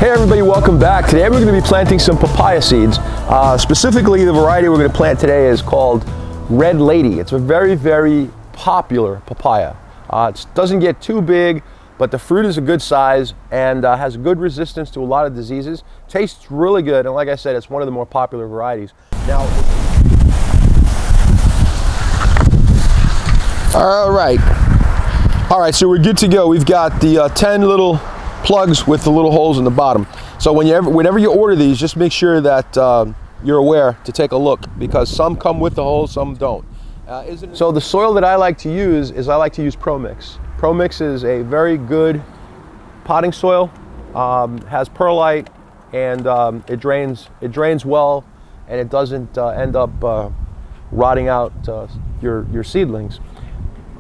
Hey everybody, welcome back. Today we're going to be planting some papaya seeds. Specifically, the variety we're going to plant today is called Red Lady. It's a very, very popular papaya. It doesn't get too big, but the fruit is a good size and has good resistance to a lot of diseases. Tastes really good, and like I said, it's one of the more popular varieties. Now, all right, so we're good to go. We've got the 10 little plugs with the little holes in the bottom. So whenever you order these, just make sure that you're aware to take a look, because some come with the holes, some don't. So the soil that I like to use is Pro Mix. Pro Mix is a very good potting soil, has perlite, and it drains well, and it doesn't end up rotting out your seedlings.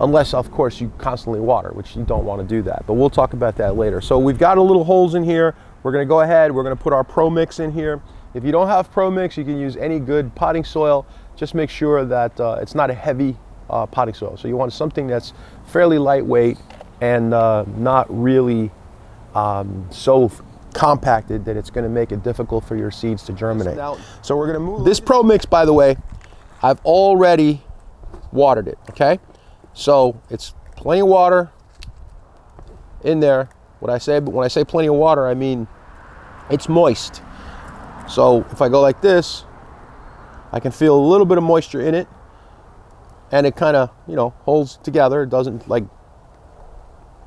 Unless, of course, you constantly water, which you don't want to do that. But we'll talk about that later. So we've got a little holes in here. We're going to go ahead. We're going to put our Pro Mix in here. If you don't have Pro Mix, you can use any good potting soil. Just make sure that it's not a heavy potting soil. So you want something that's fairly lightweight and not really so compacted that it's going to make it difficult for your seeds to germinate. So we're going to move this Pro Mix, by the way, I've already watered it, okay? So it's plenty of water in there. When I say plenty of water, I mean it's moist. So if I go like this, I can feel a little bit of moisture in it, and it kind of, holds together. It doesn't, like,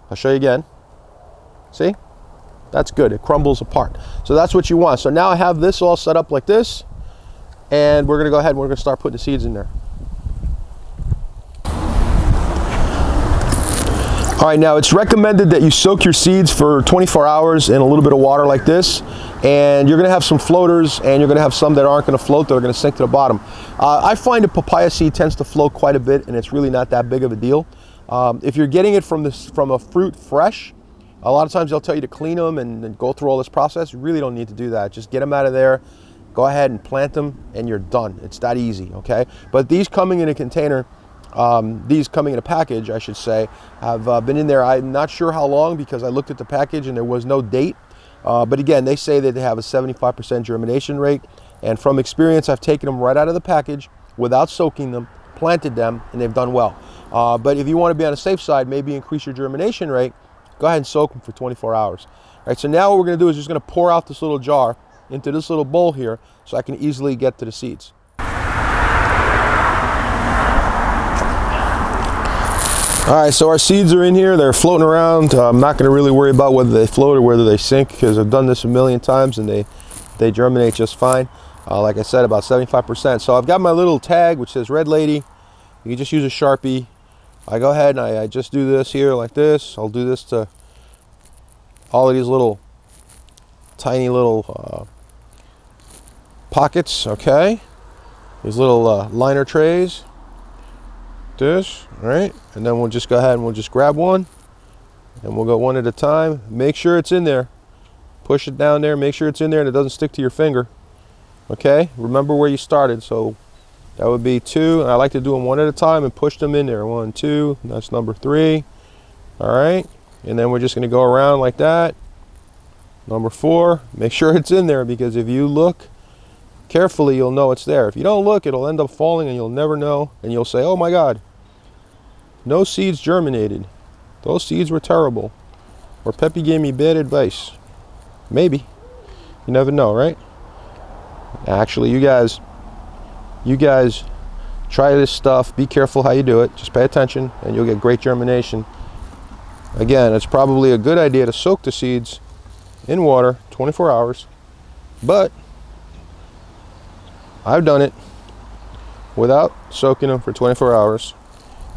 I'll show you again. See? That's good. It crumbles apart. So that's what you want. So now I have this all set up like this, and we're going to go ahead and we're going to start putting the seeds in there. All right, now it's recommended that you soak your seeds for 24 hours in a little bit of water like this, and you're going to have some floaters, and you're going to have some that aren't going to float, that are going to sink to the bottom. I find a papaya seed tends to float quite a bit, and it's really not that big of a deal. If you're getting it from a fruit fresh, a lot of times they'll tell you to clean them and go through all this process. You really don't need to do that. Just get them out of there, go ahead and plant them, and you're done. It's that easy, okay? But these coming in a container, these coming in a package, I should say, have been in there. I'm not sure how long, because I looked at the package and there was no date. But again, they say that they have a 75% germination rate. And from experience, I've taken them right out of the package without soaking them, planted them, and they've done well. But if you want to be on the safe side, maybe increase your germination rate, go ahead and soak them for 24 hours. All right, so now what we're going to do is just going to pour out this little jar into this little bowl here so I can easily get to the seeds. All right, so our seeds are in here. They're floating around. I'm not going to really worry about whether they float or whether they sink, because I've done this a million times and they germinate just fine. Like I said, about 75%. So I've got my little tag which says Red Lady. You can just use a Sharpie. I go ahead and I just do this here like this. I'll do this to all of these little tiny little pockets, okay? These little liner trays. This, all right, and then we'll just go ahead and we'll just grab one, and we'll go one at a time. Make sure it's in there. Push it down there, make sure it's in there and it doesn't stick to your finger. Okay, remember where you started. So that would be 2, and I like to do them one at a time and push them in there. 1, 2, that's number 3. All right, and then we're just going to go around like that. Number 4, make sure it's in there, because if you look carefully, you'll know it's there. If you don't look, it'll end up falling and you'll never know, and you'll say, oh my God, no seeds germinated. Those seeds were terrible. Or Peppy gave me bad advice. Maybe. You never know, right? Actually, you guys try this stuff. Be careful how you do it. Just pay attention and you'll get great germination. Again, it's probably a good idea to soak the seeds in water 24 hours, but I've done it without soaking them for 24 hours,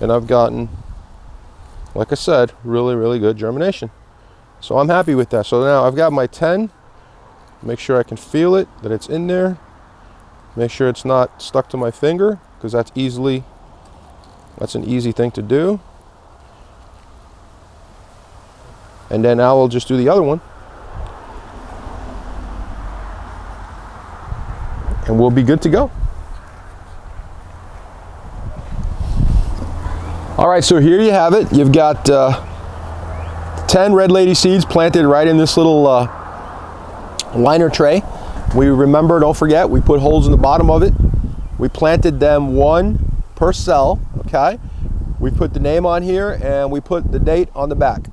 and I've gotten, like I said, really, really good germination. So I'm happy with that. So now I've got my 10. Make sure I can feel it, that it's in there. Make sure it's not stuck to my finger, because that's an easy thing to do. And then I will just do the other one, and we'll be good to go. All right, so here you have it. You've got 10 Red Lady seeds planted right in this little liner tray. We remember, don't forget, we put holes in the bottom of it. We planted them 1 per cell, okay? We put the name on here and we put the date on the back.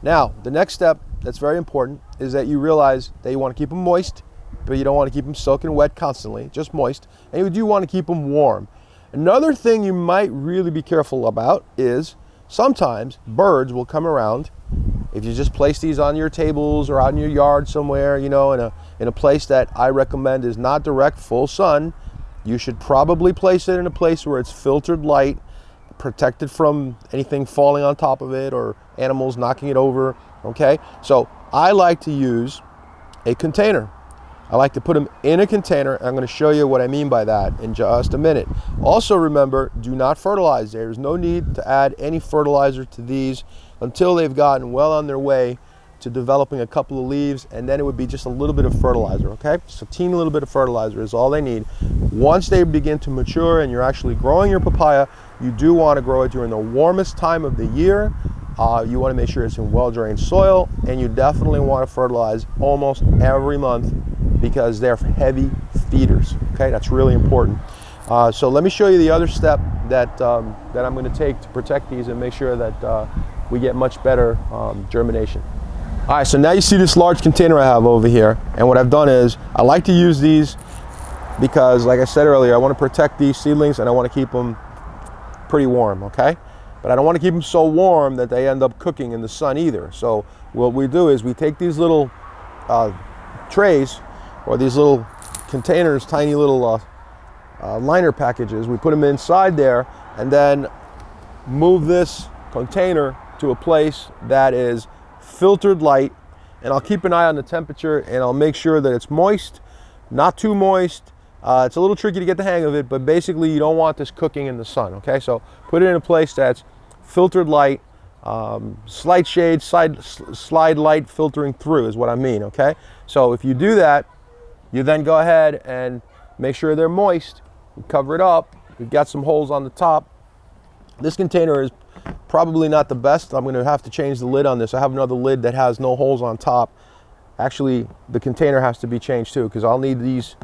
Now, the next step that's very important is that you realize that you want to keep them moist, but you don't want to keep them soaking wet constantly, just moist. And you do want to keep them warm. Another thing you might really be careful about is sometimes birds will come around. If you just place these on your tables or out in your yard somewhere, you know, in a place that I recommend is not direct full sun, you should probably place it in a place where it's filtered light, protected from anything falling on top of it or animals knocking it over, okay? So I like to use a container. I like to put them in a container. I'm going to show you what I mean by that in just a minute. Also remember, do not fertilize. There's no need to add any fertilizer to these until they've gotten well on their way to developing a couple of leaves, and then it would be just a little bit of fertilizer, okay? So teeny little bit of fertilizer is all they need. Once they begin to mature and you're actually growing your papaya, you do want to grow it during the warmest time of the year. You want to make sure it's in well-drained soil, and you definitely want to fertilize almost every month because they're heavy feeders, okay? That's really important. So let me show you the other step that I'm going to take to protect these and make sure that we get much better germination. All right, so now you see this large container I have over here, and what I've done is I like to use these because, like I said earlier, I want to protect these seedlings and I want to keep them pretty warm, okay? But I don't want to keep them so warm that they end up cooking in the sun either. So what we do is we take these little trays or these little containers, tiny little liner packages, we put them inside there and then move this container to a place that is filtered light, and I'll keep an eye on the temperature and I'll make sure that it's moist, not too moist. It's a little tricky to get the hang of it, but basically you don't want this cooking in the sun, okay? So put it in a place that's filtered light, slight shade, slide light filtering through is what I mean, okay? So if you do that, you then go ahead and make sure they're moist, cover it up. We've got some holes on the top. This container is probably not the best. I'm going to have to change the lid on this. I have another lid that has no holes on top. Actually, the container has to be changed too, because I'll need these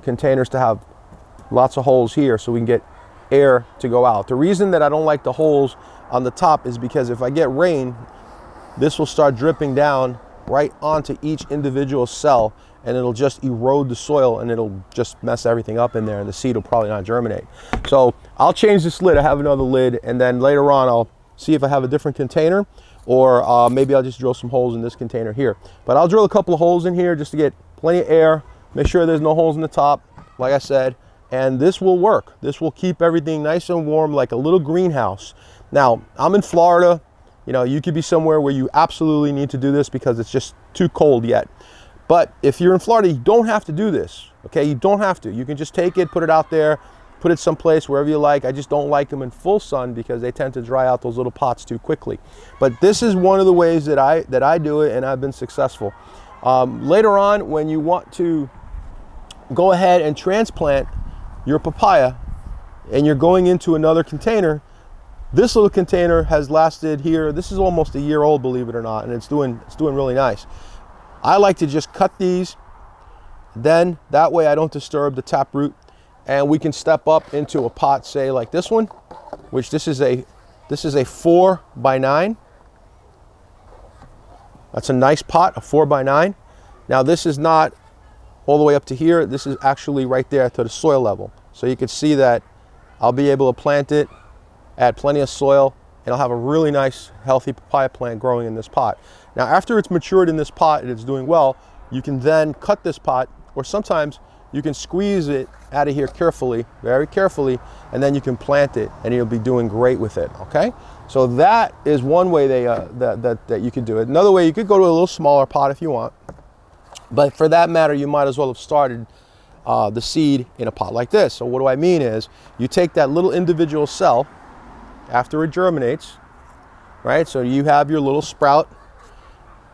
containers to have lots of holes here so we can get air to go out. The reason that I don't like the holes on the top is because if I get rain, this will start dripping down right onto each individual cell, and it'll just erode the soil and it'll just mess everything up in there, and the seed will probably not germinate. So I'll change this lid. I have another lid, and then later on I'll see if I have a different container, or maybe I'll just drill some holes in this container here. But I'll drill a couple of holes in here just to get plenty of air, make sure there's no holes in the top, like I said, and this will work. This will keep everything nice and warm like a little greenhouse. Now, I'm in Florida. You know, you could be somewhere where you absolutely need to do this because it's just too cold yet. But if you're in Florida, you don't have to do this, okay? You don't have to. You can just take it, put it out there, put it someplace, wherever you like. I just don't like them in full sun because they tend to dry out those little pots too quickly. But this is one of the ways that I do it, and I've been successful. Later on, when you want to go ahead and transplant your papaya and you're going into another container, this little container has lasted here. This is almost a year old, believe it or not, and it's doing really nice. I like to just cut these, then that way I don't disturb the taproot, and we can step up into a pot, say like this one, which this is a 4x9. That's a nice pot, a 4x9. Now this is not all the way up to here. This is actually right there to the soil level. So you can see that I'll be able to plant it, add plenty of soil, and I'll have a really nice, healthy papaya plant growing in this pot. Now, after it's matured in this pot and it's doing well, you can then cut this pot, or sometimes you can squeeze it out of here carefully, very carefully, and then you can plant it, and you'll be doing great with it, okay? So that is one way that you could do it. Another way, you could go to a little smaller pot if you want, but for that matter, you might as well have started the seed in a pot like this. So what do I mean is, you take that little individual cell after it germinates, right? So you have your little sprout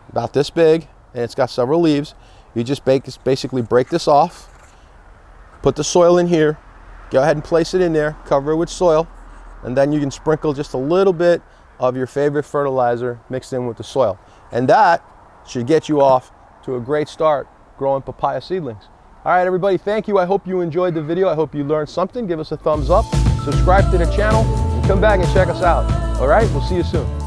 about this big, and it's got several leaves. You just basically break this off, put the soil in here, go ahead and place it in there, cover it with soil, and then you can sprinkle just a little bit of your favorite fertilizer mixed in with the soil. And that should get you off to a great start growing papaya seedlings. All right, everybody, thank you. I hope you enjoyed the video. I hope you learned something. Give us a thumbs up, subscribe to the channel, and come back and check us out. All right, we'll see you soon.